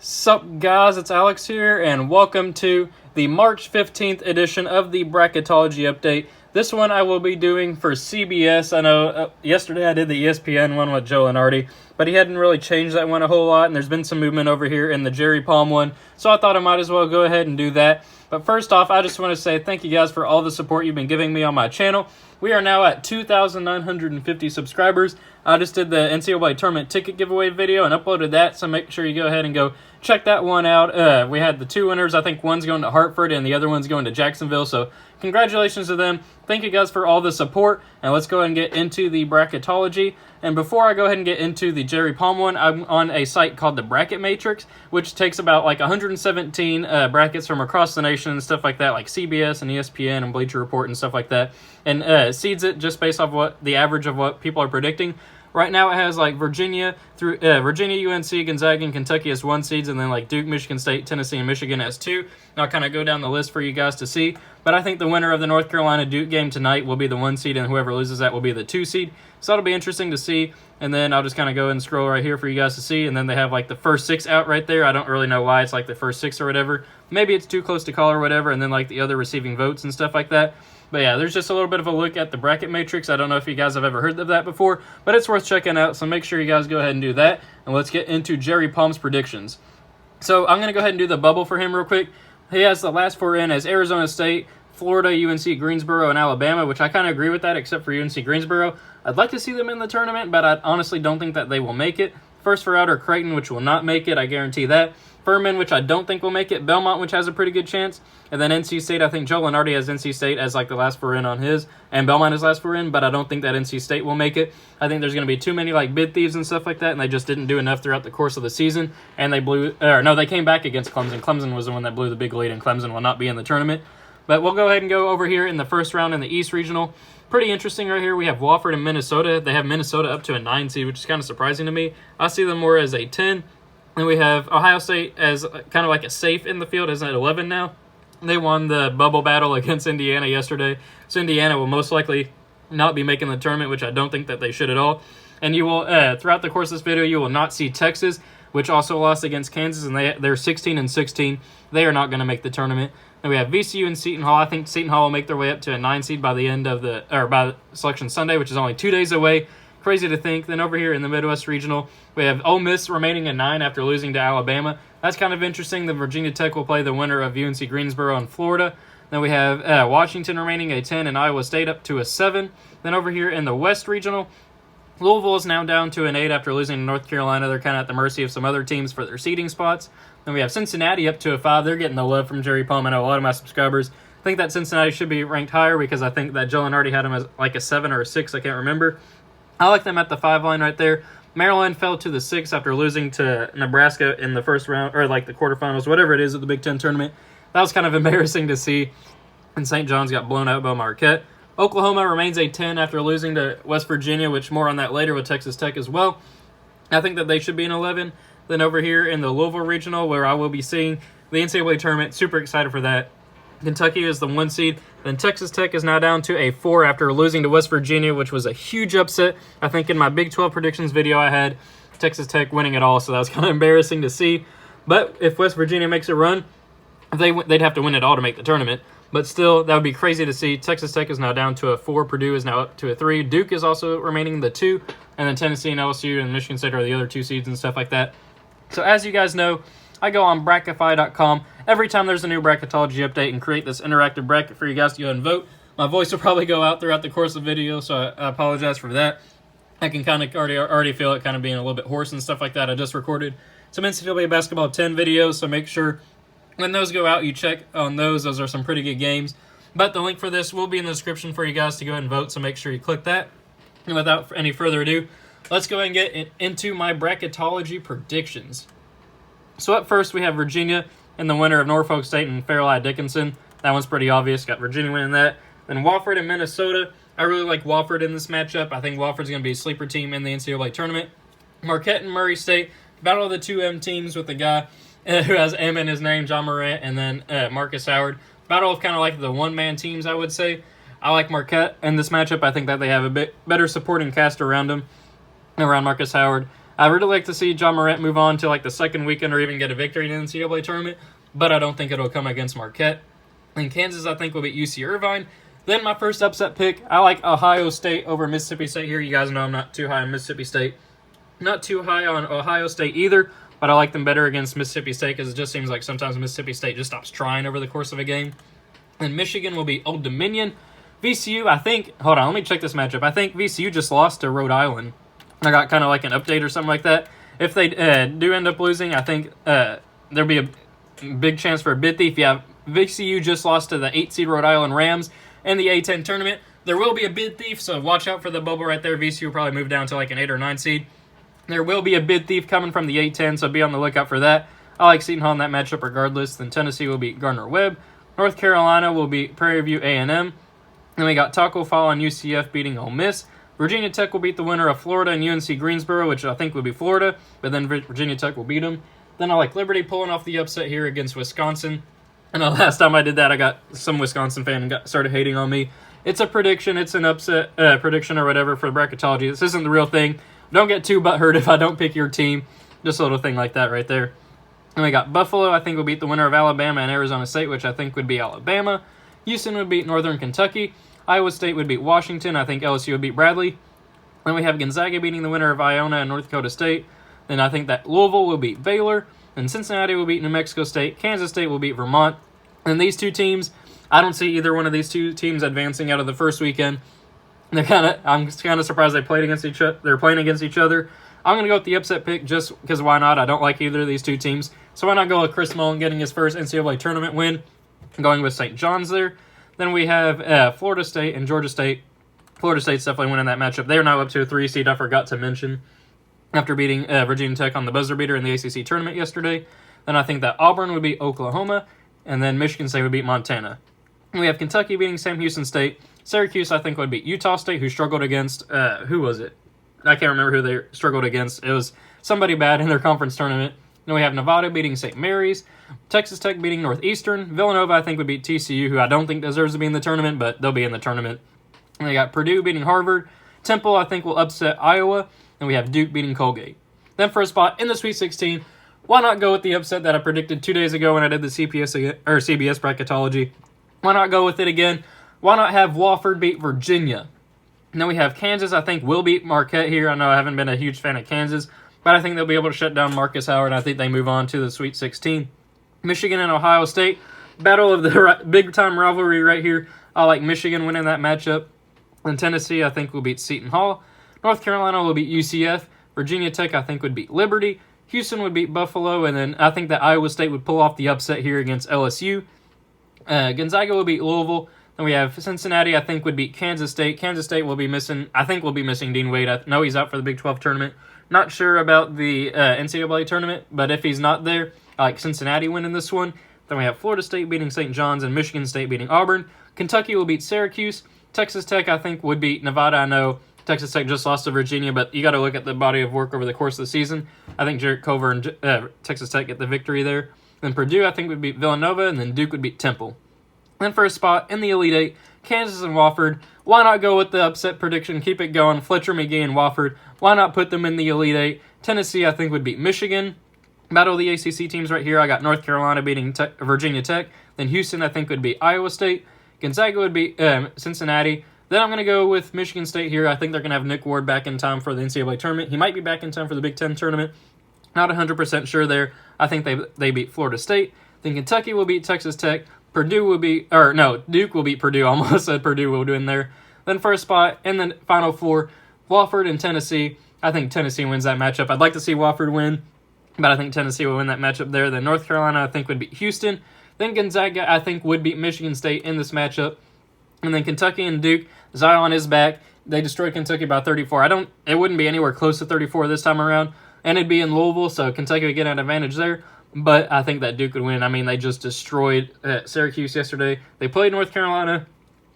Sup guys, it's Alex here, and welcome to the March 15th edition of the Bracketology Update. This one I will be doing for CBS. I know yesterday I did the ESPN one with Joe Lenardi, but he hadn't really changed that one a whole lot, and there's been some movement over here in the Jerry Palm one, so I thought I might as well go ahead and do that. But first off, I just want to say thank you guys for all the support you've been giving me on my channel. We are now at 2,950 subscribers. I just did the NCAA tournament ticket giveaway video and uploaded that, so make sure you go ahead and go check that one out. We had the two winners. I think one's going to Hartford and the other one's going to Jacksonville, so congratulations to them. Thank you guys for all the support, and let's go ahead and get into the bracketology. And before I go ahead and get into the Jerry Palm one, I'm on a site called the Bracket Matrix, which takes about like 117 brackets from across the nation and stuff like that, like CBS and ESPN and Bleacher Report and stuff like that, and seeds it just based off what the average of what people are predicting. Right now it has like Virginia, UNC, Gonzaga, and Kentucky as 1 seeds, and then like Duke, Michigan State, Tennessee, and Michigan as 2. And I'll kind of go down the list for you guys to see. But I think the winner of the North Carolina-Duke game tonight will be the 1 seed, and whoever loses that will be the 2 seed. So that'll be interesting to see. And then I'll just kind of go and scroll right here for you guys to see. And then they have like the first 6 out right there. I don't really know why it's like the first 6 or whatever. Maybe it's too close to call or whatever, and then like the other receiving votes and stuff like that. But yeah, there's just a little bit of a look at the bracket matrix. I don't know if you guys have ever heard of that before, but it's worth checking out, so make sure you guys go ahead and do that. And let's get into Jerry Palm's predictions. So I'm going to go ahead and do the bubble for him real quick. He has the last 4 in as Arizona State, Florida, UNC, Greensboro, and Alabama, which I kind of agree with that, except for UNC Greensboro. I'd like to see them in the tournament, but I honestly don't think that they will make it. First 4 out are Creighton, which will not make it, I guarantee that. Furman, which I don't think will make it. Belmont, which has a pretty good chance. And then NC State, I think Joe Lenardi has NC State as like the last 4 in on his. And Belmont is last 4 in, but I don't think that NC State will make it. I think there's going to be too many like bid thieves and stuff like that, and they just didn't do enough throughout the course of the season. And they came back against Clemson. Clemson was the one that blew the big lead, and Clemson will not be in the tournament. But we'll go ahead and go over here in the first round in the East Regional. Pretty interesting right here. We have Wofford and Minnesota. They have Minnesota up to a 9 seed, which is kind of surprising to me. I see them more as a 10. And we have Ohio State as kind of like a safe in the field, as at 11 now. They won the bubble battle against Indiana yesterday. So Indiana will most likely not be making the tournament, which I don't think that they should at all. And you will, throughout the course of this video, you will not see Texas, which also lost against Kansas, and they're 16-16. They are not going to make the tournament. And we have VCU and Seton Hall. I think Seton Hall will make their way up to a 9 seed by the end of by Selection Sunday, which is only 2 days away. Crazy to think. Then over here in the Midwest Regional, we have Ole Miss remaining at 9 after losing to Alabama. That's kind of interesting. The Virginia Tech will play the winner of UNC Greensboro and Florida. Then we have Washington remaining a 10 and Iowa State up to a 7. Then over here in the West Regional, Louisville is now down to an 8 after losing to North Carolina. They're kind of at the mercy of some other teams for their seeding spots. Then we have Cincinnati up to a 5. They're getting the love from Jerry Palm. I know a lot of my subscribers think that Cincinnati should be ranked higher because I think that Joe Lenardi had them as like a 7 or a 6. I can't remember. I like them at the 5 line right there. Maryland fell to the 6 after losing to Nebraska in the first round, or like the quarterfinals, whatever it is at the Big Ten tournament. That was kind of embarrassing to see. And St. John's got blown out by Marquette. Oklahoma remains a 10 after losing to West Virginia, which more on that later with Texas Tech as well. I think that they should be an 11. Then over here in the Louisville Regional, where I will be seeing the NCAA tournament, super excited for that. Kentucky is the 1 seed. Then Texas Tech is now down to a 4 after losing to West Virginia, which was a huge upset. I think in my Big 12 predictions video I had Texas Tech winning it all, so that was kind of embarrassing to see. But if West Virginia makes a run, they'd have to win it all to make the tournament. But still, that would be crazy to see. Texas Tech is now down to a 4. Purdue is now up to a 3. Duke is also remaining the 2. And then Tennessee and LSU and Michigan State are the other 2 seeds and stuff like that. So as you guys know, I go on Brackify.com every time there's a new bracketology update and create this interactive bracket for you guys to go ahead and vote. My voice will probably go out throughout the course of the video, so I apologize for that. I can kind of already feel it kind of being a little bit hoarse and stuff like that. I just recorded some NCAA Basketball 10 videos, so make sure when those go out, you check on those. Those are some pretty good games. But the link for this will be in the description for you guys to go ahead and vote, so make sure you click that. And without any further ado, let's go ahead and get into my bracketology predictions. So up first, we have Virginia and the winner of Norfolk State and Fairleigh Dickinson. That one's pretty obvious. Got Virginia winning that. Then Wofford and Minnesota. I really like Wofford in this matchup. I think Wofford's going to be a sleeper team in the NCAA tournament. Marquette and Murray State. Battle of the 2 M teams with the guy who has M in his name, John Morant, and then Marcus Howard. Battle of kind of like the one-man teams, I would say. I like Marquette in this matchup. I think that they have a bit better supporting cast around them, around Marcus Howard. I really like to see John Morant move on to like the second weekend or even get a victory in the NCAA tournament, but I don't think it'll come against Marquette. And Kansas, I think, will beat UC Irvine. Then my first upset pick, I like Ohio State over Mississippi State here. You guys know I'm not too high on Mississippi State. Not too high on Ohio State either, but I like them better against Mississippi State because it just seems like sometimes Mississippi State just stops trying over the course of a game. And Michigan will be Old Dominion. VCU, I think, hold on, let me check this matchup. I think VCU just lost to Rhode Island. I got kind of like an update or something like that. If they do end up losing, I think there'll be a big chance for a bid thief. Yeah, VCU just lost to the 8 seed Rhode Island Rams in the A10 tournament. There will be a bid thief, so watch out for the bubble right there. VCU will probably move down to like an 8 or 9 seed. There will be a bid thief coming from the A10, so be on the lookout for that. I like Seton Hall in that matchup regardless. Then Tennessee will beat Gardner-Webb. North Carolina will beat Prairie View A&M. Then we got Taco Fall and UCF beating Ole Miss. Virginia Tech will beat the winner of Florida and UNC Greensboro, which I think would be Florida, but then Virginia Tech will beat them. Then I like Liberty pulling off the upset here against Wisconsin. And the last time I did that, I got some Wisconsin fan started hating on me. It's a prediction. It's an upset prediction or whatever for Bracketology. This isn't the real thing. Don't get too butthurt if I don't pick your team. Just a little thing like that right there. And we got Buffalo, I think, will beat the winner of Alabama and Arizona State, which I think would be Alabama. Houston would beat Northern Kentucky. Iowa State would beat Washington. I think LSU would beat Bradley. Then we have Gonzaga beating the winner of Iona and North Dakota State. Then I think that Louisville will beat Baylor. And Cincinnati will beat New Mexico State. Kansas State will beat Vermont. And these two teams, I don't see either one of these two teams advancing out of the first weekend. I'm kind of surprised they played against each other. They're playing against each other. I'm going to go with the upset pick just because why not? I don't like either of these two teams. So why not go with Chris Mullen getting his first NCAA tournament win? I'm going with St. John's there. Then we have Florida State and Georgia State. Florida State's definitely winning that matchup. They're now up to a 3 seed, I forgot to mention, after beating Virginia Tech on the buzzer beater in the ACC tournament yesterday. Then I think that Auburn would beat Oklahoma, and then Michigan State would beat Montana. And we have Kentucky beating Sam Houston State. Syracuse, I think, would beat Utah State, who struggled against, who was it? I can't remember who they struggled against. It was somebody bad in their conference tournament. Then we have Nevada beating St. Mary's. Texas Tech beating Northeastern. Villanova, I think, would beat TCU, who I don't think deserves to be in the tournament, but they'll be in the tournament. And we got Purdue beating Harvard. Temple, I think, will upset Iowa. And we have Duke beating Colgate. Then for a spot in the Sweet 16, why not go with the upset that I predicted 2 days ago when I did the CBS Bracketology? Why not go with it again? Why not have Wofford beat Virginia? And then we have Kansas, I think, will beat Marquette here. I know I haven't been a huge fan of Kansas, but I think they'll be able to shut down Marcus Howard. I think they move on to the Sweet 16. Michigan and Ohio State, battle of the big-time rivalry right here. I like Michigan winning that matchup. And Tennessee, I think, will beat Seton Hall. North Carolina will beat UCF. Virginia Tech, I think, would beat Liberty. Houston would beat Buffalo. And then I think that Iowa State would pull off the upset here against LSU. Gonzaga will beat Louisville. Then we have Cincinnati, I think, would beat Kansas State. Kansas State will be missing, I think, will be missing Dean Wade. I know he's out for the Big 12 tournament. Not sure about the NCAA tournament, but if he's not there, I like Cincinnati winning this one. Then we have Florida State beating St. John's and Michigan State beating Auburn. Kentucky will beat Syracuse. Texas Tech, I think, would beat Nevada. I know Texas Tech just lost to Virginia, but you got to look at the body of work over the course of the season. I think Jarrett Culver and Texas Tech get the victory there. Then Purdue, I think, would beat Villanova, and then Duke would beat Temple. Then for a spot in the Elite Eight, Kansas and Wofford. Why not go with the upset prediction? Keep it going. Fletcher, McGee, and Wofford. Why not put them in the Elite Eight? Tennessee, I think, would beat Michigan. Battle of the ACC teams right here. I got North Carolina beating Virginia Tech. Then Houston, I think, would beat Iowa State. Gonzaga would beat Cincinnati. Then I'm going to go with Michigan State here. I think they're going to have Nick Ward back in time for the NCAA tournament. He might be back in time for the Big Ten tournament. Not 100% sure there. I think they beat Florida State. Then Kentucky will beat Texas Tech. Duke will beat Purdue. I almost said Purdue will win there. Then first spot in the Final Four, Wofford and Tennessee. I think Tennessee wins that matchup. I'd like to see Wofford win, but I think Tennessee will win that matchup there. Then North Carolina, I think, would beat Houston. Then Gonzaga, I think, would beat Michigan State in this matchup. And then Kentucky and Duke, Zion is back. They destroyed Kentucky by 34. It wouldn't be anywhere close to 34 this time around. And it'd be in Louisville, so Kentucky would get an advantage there. But I think that Duke would win. I mean, they just destroyed Syracuse yesterday. They played North Carolina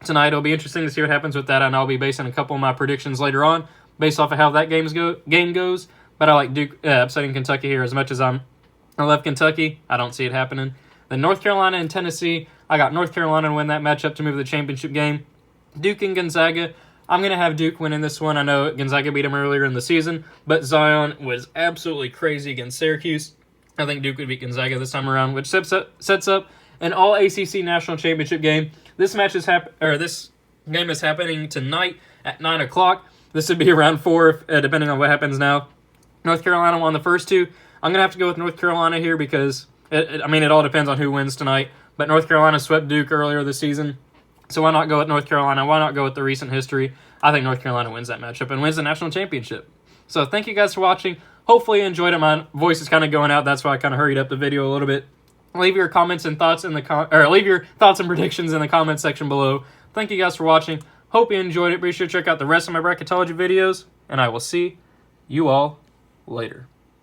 tonight. It'll be interesting to see what happens with that, and I'll be basing a couple of my predictions later on based off of how that game goes. But I like Duke upsetting Kentucky here as much as I love Kentucky. I don't see it happening. Then North Carolina and Tennessee. I got North Carolina to win that matchup to move to the championship game. Duke and Gonzaga. I'm going to have Duke winning this one. I know Gonzaga beat them earlier in the season, but Zion was absolutely crazy against Syracuse. I think Duke would beat Gonzaga this time around, which sets up an all-ACC national championship game. This game is happening tonight at 9 o'clock. This would be around 4, depending on what happens now. North Carolina won the first two. I'm going to have to go with North Carolina here because, it all depends on who wins tonight. But North Carolina swept Duke earlier this season. So why not go with North Carolina? Why not go with the recent history? I think North Carolina wins that matchup and wins the national championship. So thank you guys for watching. Hopefully you enjoyed it. My voice is kind of going out. That's why I kind of hurried up the video a little bit. Leave your comments and thoughts leave your thoughts and predictions in the comments section below. Thank you guys for watching. Hope you enjoyed it. Be sure to check out the rest of my bracketology videos, and I will see you all later.